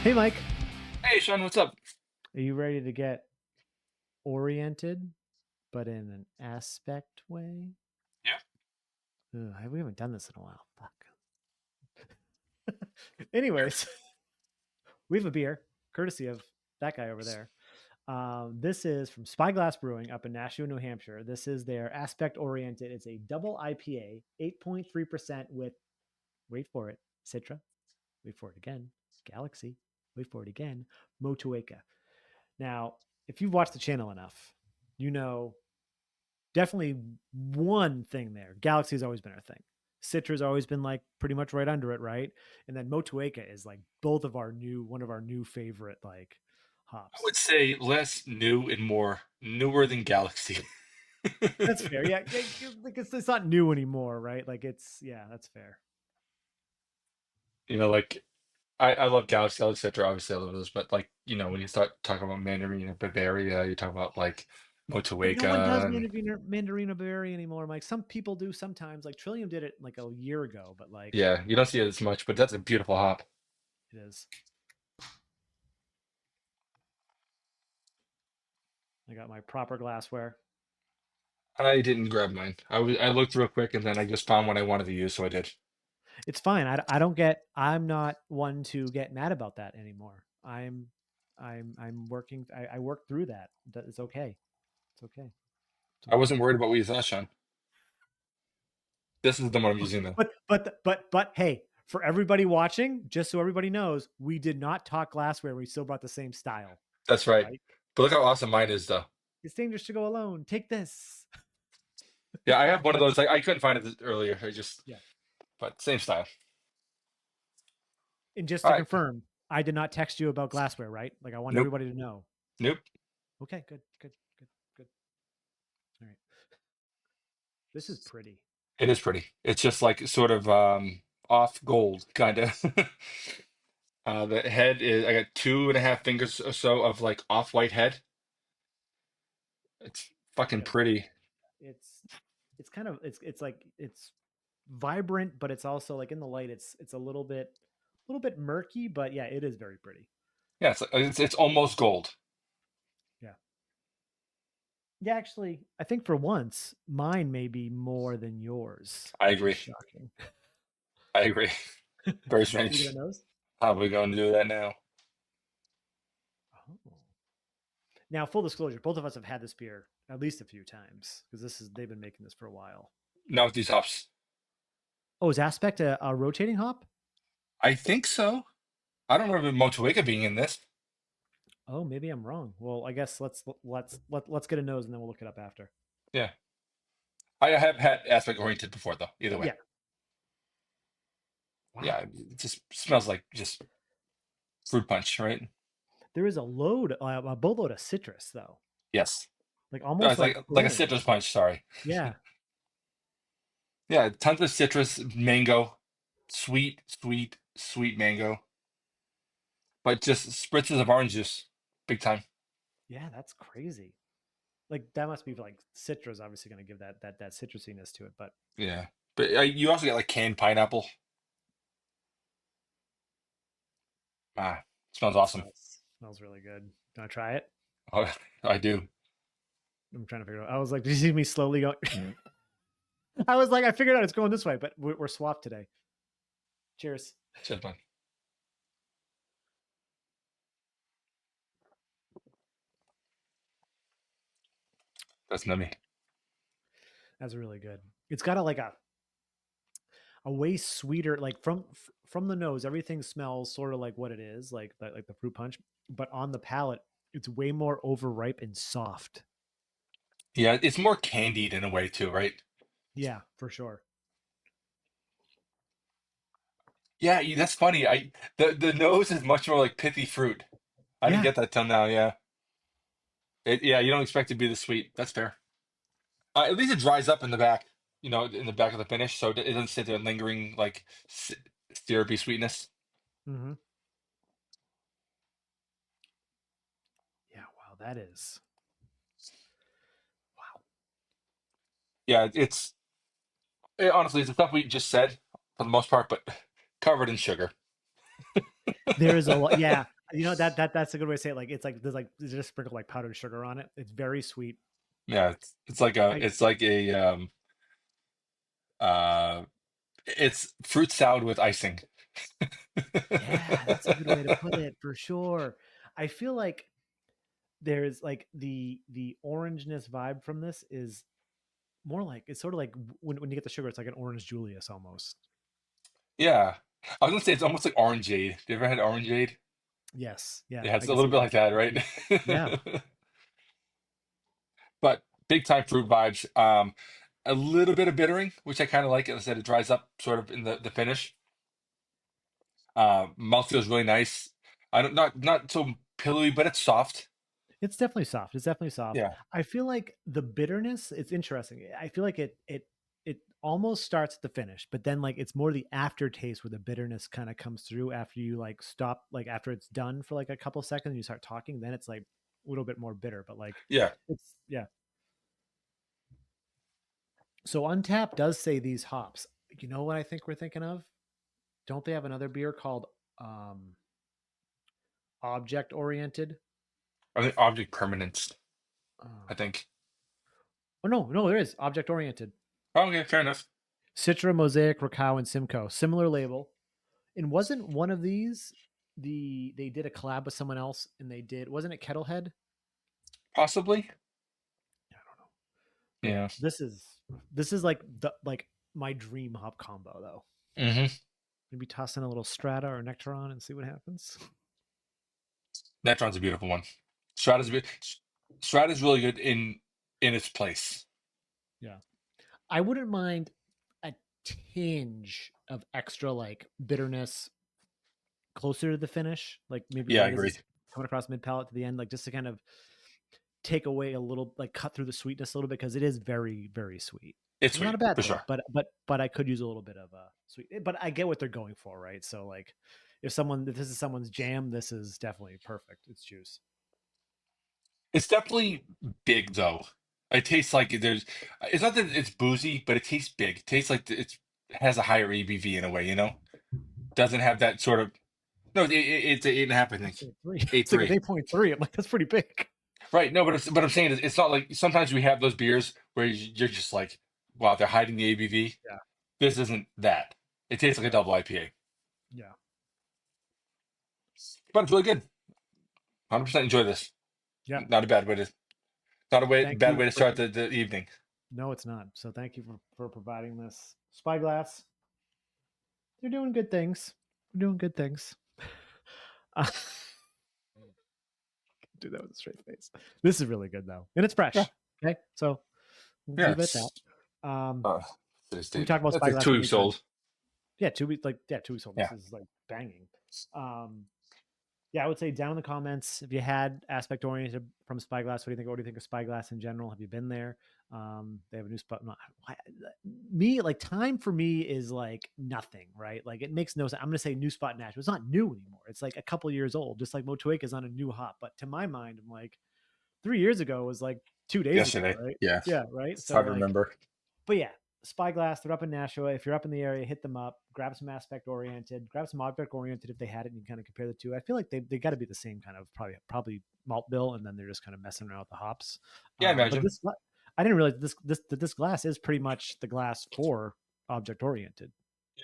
Hey, Mike. Hey, Sean, what's up? Are you ready to get oriented, but in an aspect way? Yeah. We haven't done this in a while. Fuck. Anyways, we have a beer, courtesy of that guy over there. This is from Spyglass Brewing up in Nashua, New Hampshire. This is their aspect oriented. It's a double IPA, 8.3% with, wait for it, Citra, wait for it again, Galaxy, wait for it again, Motueka. Now, if you've watched the channel enough, you know definitely one thing there. Galaxy's always been our thing. Citra's always been like pretty much right under it, right? And then Motueka is like one of our new favorite like I hops. would say less new and more newer than Galaxy. That's fair. Yeah, like it's not new anymore, right? Like yeah, that's fair. Like I love Galaxy, I love Citra, obviously I love those, but like, when you start talking about Mandarin and Bavaria, you talk about like But no one does Motueka and Mandarina Berry anymore, Mike. Some people do sometimes. Like Trillium did it like a year ago, but like yeah, you don't see it as much, but that's a beautiful hop. it is. I got my proper glassware. I didn't grab mine. I looked real quick and then I just found what I wanted to use, so I did. It's fine. I don't get. I'm not one to get mad about that anymore. I'm working. I work through that. It's okay. It's okay. It's I okay. wasn't worried about what you thought, Sean. This is the one I'm using though. But hey, for everybody watching, just so everybody knows, we did not talk glassware. We still brought the same style, That's right. right? But look how awesome mine is though. It's dangerous to go alone. Take this. Yeah, I have one of But those. Like I couldn't find it earlier. yeah. But same style. And just All to right. confirm, I did not text you about glassware, right? Like I want Nope. everybody to know. Nope. Okay, good, good, good, good. All right. This is pretty. It is pretty. It's just like sort of off gold kind of. The head is I got 2.5 fingers or so of like off-white head. It's fucking Yeah, pretty. it's kind of it's like it's vibrant, but it's also like in the light it's a little bit murky, but yeah, it is very pretty. Yeah, it's almost gold. Yeah. Yeah, actually, I think for once mine may be more than yours, I which is agree. shocking. I agree. Very Should we get a strange. nose? How are we going to do that now? Oh. Now, full disclosure, both of us have had this beer at least a few times because they've been making this for a while. Not with these hops. Oh, is Aspect a rotating hop? I think so. I don't remember Motueka being in this. Oh, maybe I'm wrong. Well, I guess let's get a nose and then we'll look it up after. Yeah. I have had aspect oriented before though. Either way. Yeah. Yeah, Wow. it just smells like just fruit punch, right? There is a boatload of citrus though, Yes. like No, almost it's like like a citrus orange. punch, sorry. Yeah, Yeah, tons of citrus, mango, sweet, sweet, sweet mango, but just spritzes of orange juice, big time. yeah, that's crazy. Like that must be like citrus, obviously going to give that citrusiness to it. But Yeah, but you also get like canned pineapple. Ah, smells it awesome. smells really good. Want to try it? Oh, I do. I'm trying to figure it out. I was like, did you see me slowly go? I was like, I figured out it's going this way, but we're swapped today. Cheers. Cheers, man. That's nummy. That's really good. It's got a way sweeter, like from the nose, everything smells sort of like what it is, like the fruit punch, but on the palate, it's way more overripe and soft. Yeah, it's more candied in a way too, right? Yeah, for sure. Yeah, that's funny. The nose is much more like pithy fruit. I didn't Yeah, get that till now. Yeah, yeah, you don't expect it to be this sweet. That's fair. At least it dries up in the back, in the back of the finish, so it doesn't sit there lingering like syrupy sweetness. hmm yeah. Wow, that is wow. Yeah, honestly, it's the stuff we just said for the most part, but covered in sugar. There is a lot. Yeah, you know that's a good way to say it. Like it's like there's just sprinkle like powdered sugar on it. It's very sweet. Yeah, I it's like a uh it's fruit salad with icing. Yeah, that's a good way to put it for sure. I feel like there's like the orangeness vibe from this is more like it's sort of like when you get the sugar, it's like an orange Julius almost. Yeah. I was gonna say it's almost like orangeade. You ever had orangeade? Yes, yeah, Yeah, I it's a can little see bit that. like that, I see right? that. Yeah, But big time fruit vibes. A little bit of bittering, which I kind of like. As I said, it dries up sort of in the finish. Mouth feels really nice. I don't not so pillowy, but it's soft. it's definitely soft. It's definitely soft. Yeah. I feel like the bitterness. It's interesting. I feel like it almost starts at the finish, but then like it's more the aftertaste where the bitterness kind of comes through after you like stop, like after it's done for like a couple seconds and you start talking. Then it's like a little bit more bitter, but like Yeah. it's yeah. So Untapped does say these hops. You know what I think we're thinking of? Don't they have another beer called um, Object Oriented? I think object permanence, I Um, think. oh no, there is Object Oriented. Oh, okay, fair enough. Citra, Mosaic, Rakow, and Simcoe. Similar label. And wasn't one of these they did a collab with someone else and they did wasn't it Kettlehead? Possibly. Yeah, I don't know. But yeah, Yeah. this is like the like my dream hop combo though. Hmm. Maybe toss in a little Strata or Nectaron and see what happens. Netron's a beautiful one. Strata's be- Strata's really good in its place. Yeah. I wouldn't mind a tinge of extra like bitterness closer to the finish, like maybe Yeah, I right as agree. it's coming across mid palate to the end, like just to kind of take away a little, like cut through the sweetness a little bit because it is very very sweet. It's It's not sweet a bad for thing, sure. but I could use a little bit of sweet. But I get what they're going for, right? So like, if this is someone's jam, this is definitely perfect. It's juice. It's definitely big though. It tastes like there's. It's not that it's boozy, but it tastes big. It tastes like it has a higher ABV in a way. Doesn't have that sort of. No, it's an 8.5, I think. 8.3. Eight It's like an three. 8.3. I'm like, that's pretty big. Right. No, but I'm saying it's not like sometimes we have those beers where you're just like, wow, they're hiding the ABV. Yeah, This isn't that. It tastes like a yeah, double IPA, yeah. but it's really good. 100% enjoy this. Yeah. Not a bad way to not a Thank bad you way to for. start the evening. No, it's not. So thank you for providing this. Spyglass, they're doing good things. They're doing good things. Uh, do that with a straight face. This is really good though, and it's Yeah. fresh. Okay, so we'll Yeah. leave it at It's that. today's We date. talked about That's like Spyglass 2 many weeks times. old. Yeah, 2 weeks. Like yeah, 2 weeks old. This Yeah. is like banging. Um, yeah, I would say down in the comments if you had aspect oriented from Spyglass. What do you think? What do you think of Spyglass in general? Have you been there? They have a new spot. Me, like time for me is like nothing, right? Like it makes no sense. I'm gonna say new spot Nashville. It's not new anymore. It's like a couple years old, just like Motueka is on a new hop. But to my mind, I'm like 3 years ago was like 2 days ago, Yesterday. right? Yeah. Yeah, right. It's So hard to like, remember. but yeah, Spyglass, they're up in Nashua. If you're up in the area, hit them up, grab some aspect oriented, grab some object oriented if they had it, and you kind of compare the two. I feel like they got to be the same kind of probably malt bill, and then they're just kind of messing around with the hops. Yeah, I But imagine. this, I didn't realize this glass is pretty much the glass for object oriented.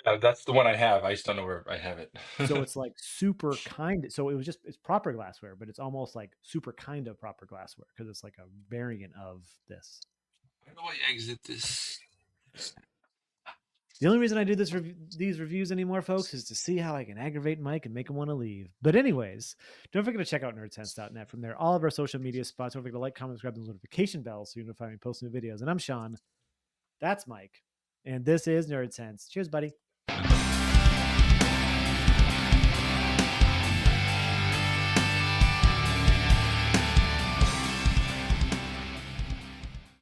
Yeah, that's the one I have. I just don't know where I have it. So it's like super kind. So it's proper glassware, but it's almost like super kind of proper glassware because it's like a variant of this. How do I exit this? The only reason I do these reviews anymore, folks, is to see how I can aggravate Mike and make him want to leave. But anyways, don't forget to check out nerdsense.net. From there, all of our social media spots. Don't forget to like, comment, subscribe, and notification bells so you notify me post new videos. And I'm Sean. That's Mike. And this is Nerdsense. Cheers, buddy.